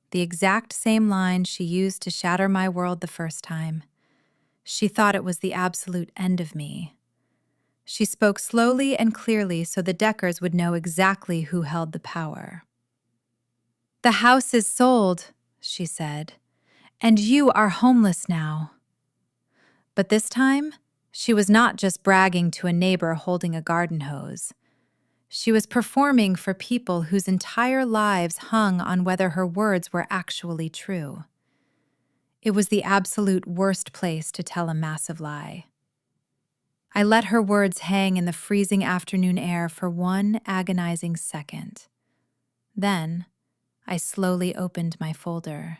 the exact same line she used to shatter my world the first time. She thought it was the absolute end of me. She spoke slowly and clearly so the Deckers would know exactly who held the power. "The house is sold," she said, "and you are homeless now." But this time, she was not just bragging to a neighbor holding a garden hose. She was performing for people whose entire lives hung on whether her words were actually true. It was the absolute worst place to tell a massive lie. I let her words hang in the freezing afternoon air for one agonizing second. Then, I slowly opened my folder.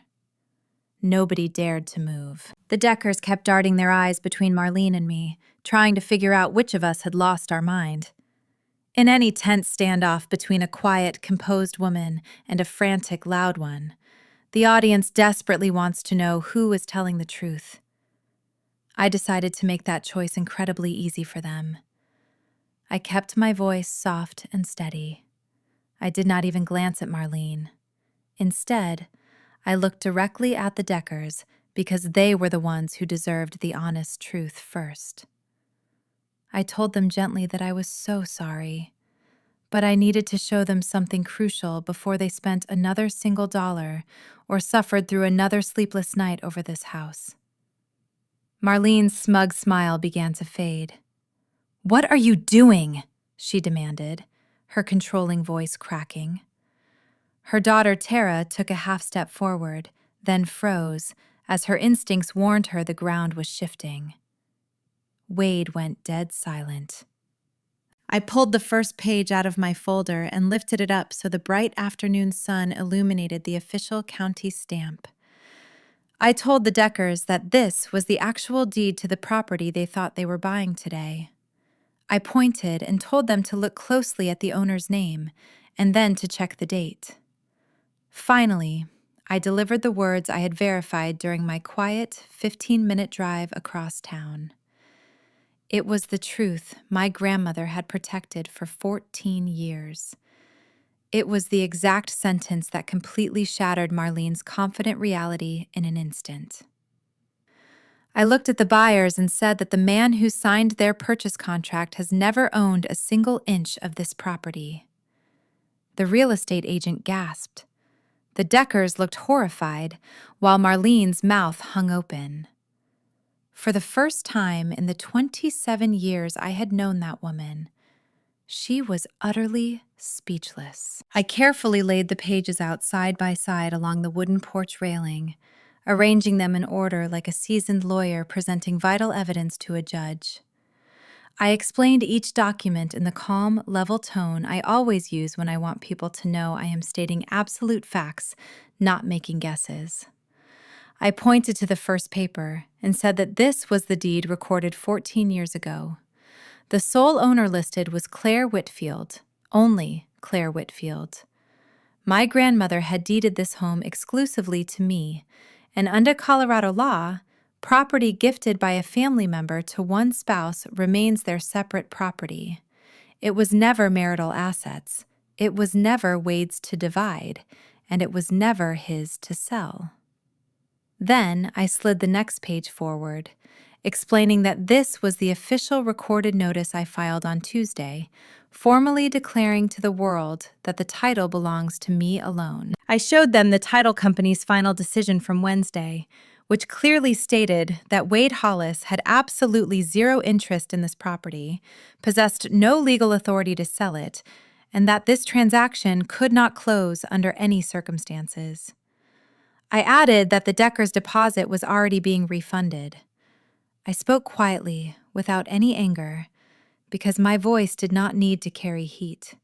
Nobody dared to move. The Deckers kept darting their eyes between Marlene and me, trying to figure out which of us had lost our mind. In any tense standoff between a quiet, composed woman and a frantic, loud one, the audience desperately wants to know who is telling the truth. I decided to make that choice incredibly easy for them. I kept my voice soft and steady. I did not even glance at Marlene. Instead, I looked directly at the Deckers because they were the ones who deserved the honest truth first. I told them gently that I was so sorry, but I needed to show them something crucial before they spent another single dollar or suffered through another sleepless night over this house. Marlene's smug smile began to fade. "What are you doing?" she demanded, her controlling voice cracking. Her daughter Tara took a half step forward, then froze, as her instincts warned her the ground was shifting. Wade went dead silent. I pulled the first page out of my folder and lifted it up so the bright afternoon sun illuminated the official county stamp. I told the Deckers that this was the actual deed to the property they thought they were buying today. I pointed and told them to look closely at the owner's name and then to check the date. Finally, I delivered the words I had verified during my quiet 15-minute drive across town. It was the truth my grandmother had protected for 14 years. It was the exact sentence that completely shattered Marlene's confident reality in an instant. I looked at the buyers and said that the man who signed their purchase contract has never owned a single inch of this property. The real estate agent gasped. The Deckers looked horrified, while Marlene's mouth hung open. For the first time in the 27 years I had known that woman, she was utterly speechless. I carefully laid the pages out side by side along the wooden porch railing, arranging them in order like a seasoned lawyer presenting vital evidence to a judge. I explained each document in the calm, level tone I always use when I want people to know I am stating absolute facts, not making guesses. I pointed to the first paper and said that this was the deed recorded 14 years ago. The sole owner listed was Claire Whitfield, only Claire Whitfield. My grandmother had deeded this home exclusively to me, and under Colorado law, property gifted by a family member to one spouse remains their separate property. It was never marital assets, it was never Wade's to divide, and it was never his to sell. Then I slid the next page forward, explaining that this was the official recorded notice I filed on Tuesday, formally declaring to the world that the title belongs to me alone. I showed them the title company's final decision from Wednesday, which clearly stated that Wade Hollis had absolutely zero interest in this property, possessed no legal authority to sell it, and that this transaction could not close under any circumstances. I added that the Deckers' deposit was already being refunded. I spoke quietly, without any anger, because my voice did not need to carry heat.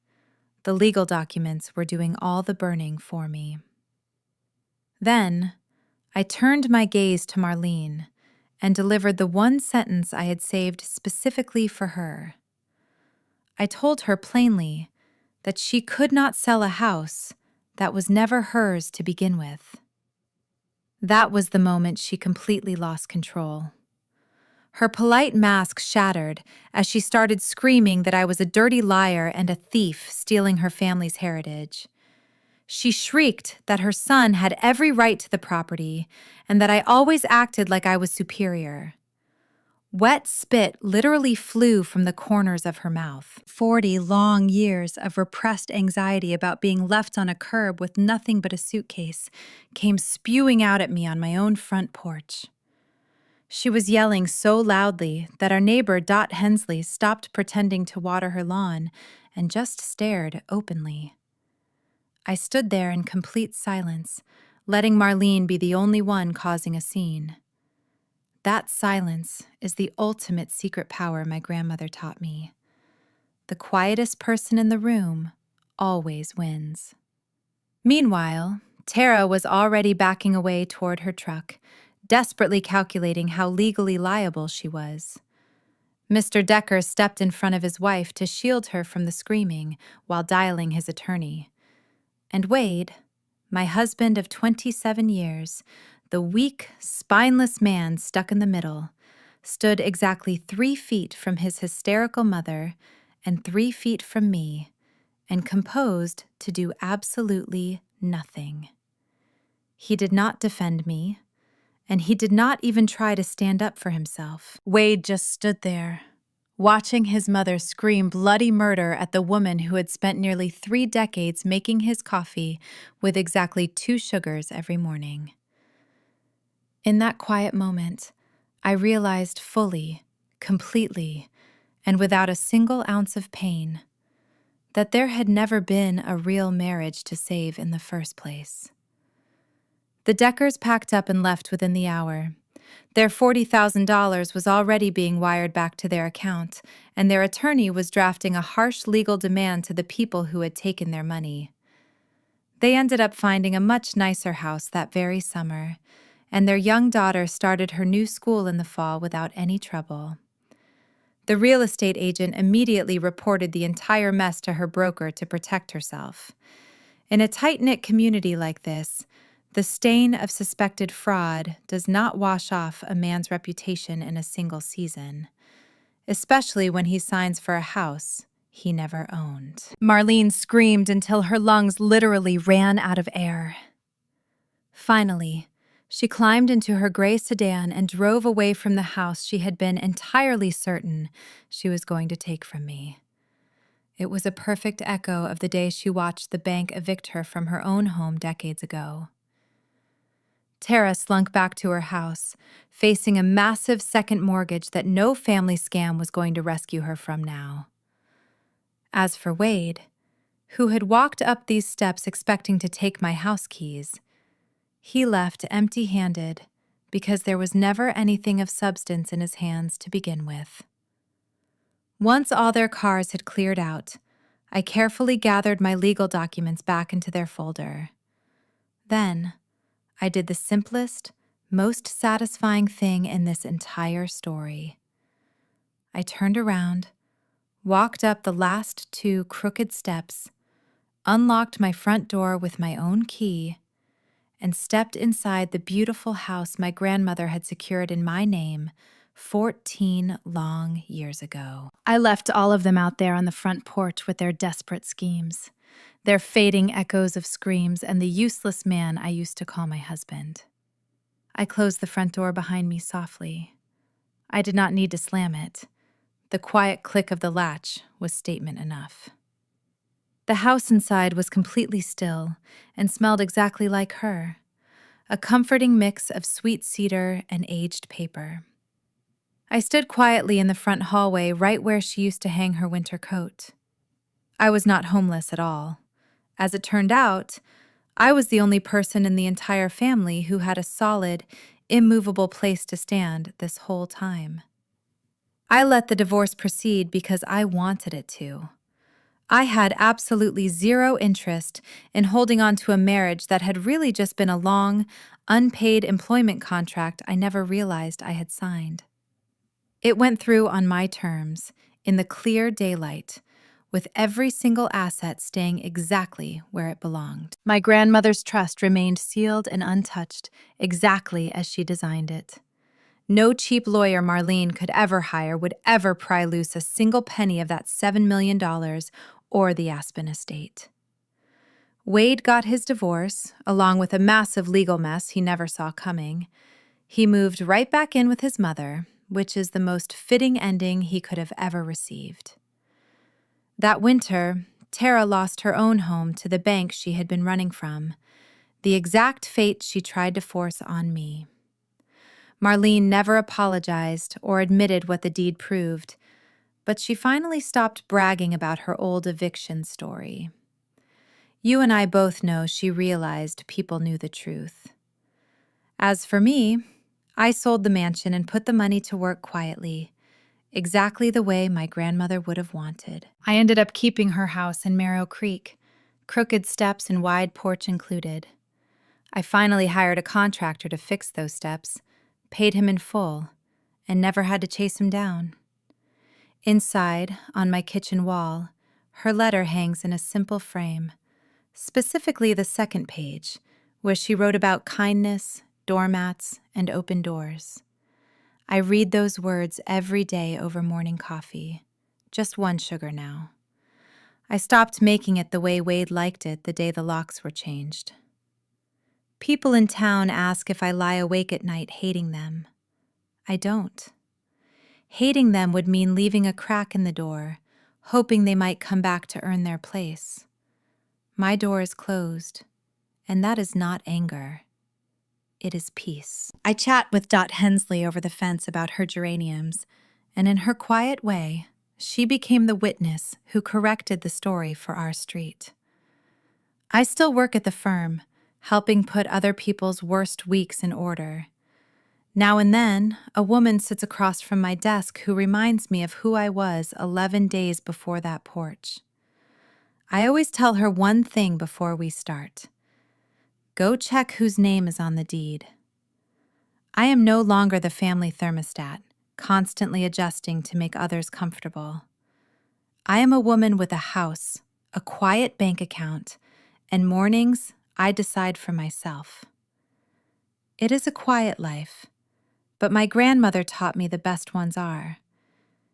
The legal documents were doing all the burning for me. Then, I turned my gaze to Marlene and delivered the one sentence I had saved specifically for her. I told her plainly that she could not sell a house that was never hers to begin with. That was the moment she completely lost control. Her polite mask shattered as she started screaming that I was a dirty liar and a thief stealing her family's heritage. She shrieked that her son had every right to the property and that I always acted like I was superior. Wet spit literally flew from the corners of her mouth. 40 long years of repressed anxiety about being left on a curb with nothing but a suitcase came spewing out at me on my own front porch. She was yelling so loudly that our neighbor Dot Hensley stopped pretending to water her lawn and just stared openly. I stood there in complete silence, letting Marlene be the only one causing a scene. That silence is the ultimate secret power my grandmother taught me. The quietest person in the room always wins. Meanwhile, Tara was already backing away toward her truck, desperately calculating how legally liable she was. Mr. Decker stepped in front of his wife to shield her from the screaming while dialing his attorney. And Wade, my husband of 27 years, the weak, spineless man stuck in the middle, stood exactly 3 feet from his hysterical mother and 3 feet from me, and composed to do absolutely nothing. He did not defend me, and he did not even try to stand up for himself. Wade just stood there, watching his mother scream bloody murder at the woman who had spent nearly 3 decades making his coffee with exactly 2 sugars every morning. In that quiet moment, I realized fully, completely, and without a single ounce of pain, that there had never been a real marriage to save in the first place. The Deckers packed up and left within the hour. Their $40,000 was already being wired back to their account, and their attorney was drafting a harsh legal demand to the people who had taken their money. They ended up finding a much nicer house that very summer, and their young daughter started her new school in the fall without any trouble. The real estate agent immediately reported the entire mess to her broker to protect herself. In a tight-knit community like this, the stain of suspected fraud does not wash off a man's reputation in a single season, especially when he signs for a house he never owned. Marlene screamed until her lungs literally ran out of air. Finally, She climbed into her gray sedan and drove away from the house she had been entirely certain she was going to take from me. It was a perfect echo of the day she watched the bank evict her from her own home decades ago. Tara slunk back to her house, facing a massive second mortgage that no family scam was going to rescue her from now. As for Wade, who had walked up these steps expecting to take my house keys, he left empty-handed because there was never anything of substance in his hands to begin with. Once all their cars had cleared out, I carefully gathered my legal documents back into their folder. Then, I did the simplest, most satisfying thing in this entire story. I turned around, walked up the last 2 crooked steps, unlocked my front door with my own key, and stepped inside the beautiful house my grandmother had secured in my name 14 long years ago. I left all of them out there on the front porch with their desperate schemes, their fading echoes of screams, and the useless man I used to call my husband. I closed the front door behind me softly. I did not need to slam it. The quiet click of the latch was statement enough. The house inside was completely still and smelled exactly like her, a comforting mix of sweet cedar and aged paper. I stood quietly in the front hallway right where she used to hang her winter coat. I was not homeless at all. As it turned out, I was the only person in the entire family who had a solid, immovable place to stand this whole time. I let the divorce proceed because I wanted it to. I had absolutely zero interest in holding on to a marriage that had really just been a long, unpaid employment contract I never realized I had signed. It went through on my terms, in the clear daylight, with every single asset staying exactly where it belonged. My grandmother's trust remained sealed and untouched, exactly as she designed it. No cheap lawyer Marlene could ever hire would ever pry loose a single penny of that $7 million or the Aspen estate. Wade got his divorce, along with a massive legal mess he never saw coming. He moved right back in with his mother, which is the most fitting ending he could have ever received. That winter, Tara lost her own home to the bank she had been running from, the exact fate she tried to force on me. Marlene never apologized or admitted what the deed proved, but she finally stopped bragging about her old eviction story. You and I both know she realized people knew the truth. As for me, I sold the mansion and put the money to work quietly, exactly the way my grandmother would have wanted. I ended up keeping her house in Marrow Creek, crooked steps and wide porch included. I finally hired a contractor to fix those steps, paid him in full, and never had to chase him down. Inside, on my kitchen wall, her letter hangs in a simple frame, specifically the second page, where she wrote about kindness, doormats, and open doors. I read those words every day over morning coffee, just 1 sugar now. I stopped making it the way Wade liked it the day the locks were changed. People in town ask if I lie awake at night hating them. I don't. Hating them would mean leaving a crack in the door, hoping they might come back to earn their place. My door is closed, and that is not anger. It is peace. I chat with Dot Hensley over the fence about her geraniums, and in her quiet way, she became the witness who corrected the story for our street. I still work at the firm, helping put other people's worst weeks in order. Now and then, a woman sits across from my desk who reminds me of who I was 11 days before that porch. I always tell her one thing before we start. Go check whose name is on the deed. I am no longer the family thermostat, constantly adjusting to make others comfortable. I am a woman with a house, a quiet bank account, and mornings I decide for myself. It is a quiet life, but my grandmother taught me the best ones are.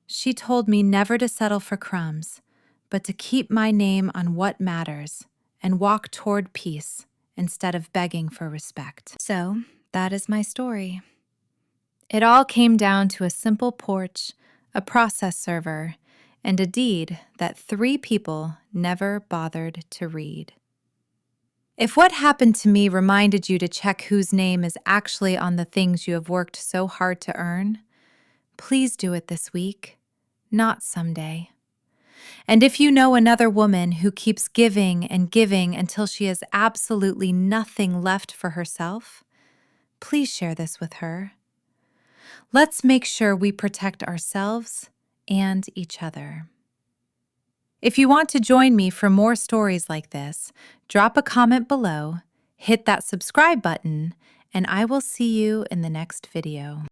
She told me never to settle for crumbs, but to keep my name on what matters and walk toward peace instead of begging for respect. So, That is my story. It all came down to a simple porch, a process server, and a deed that 3 people never bothered to read. If what happened to me reminded you to check whose name is actually on the things you have worked so hard to earn, please do it this week, not someday. And if you know another woman who keeps giving and giving until she has absolutely nothing left for herself, please share this with her. Let's make sure we protect ourselves and each other. If you want to join me for more stories like this, drop a comment below, hit that subscribe button, and I will see you in the next video.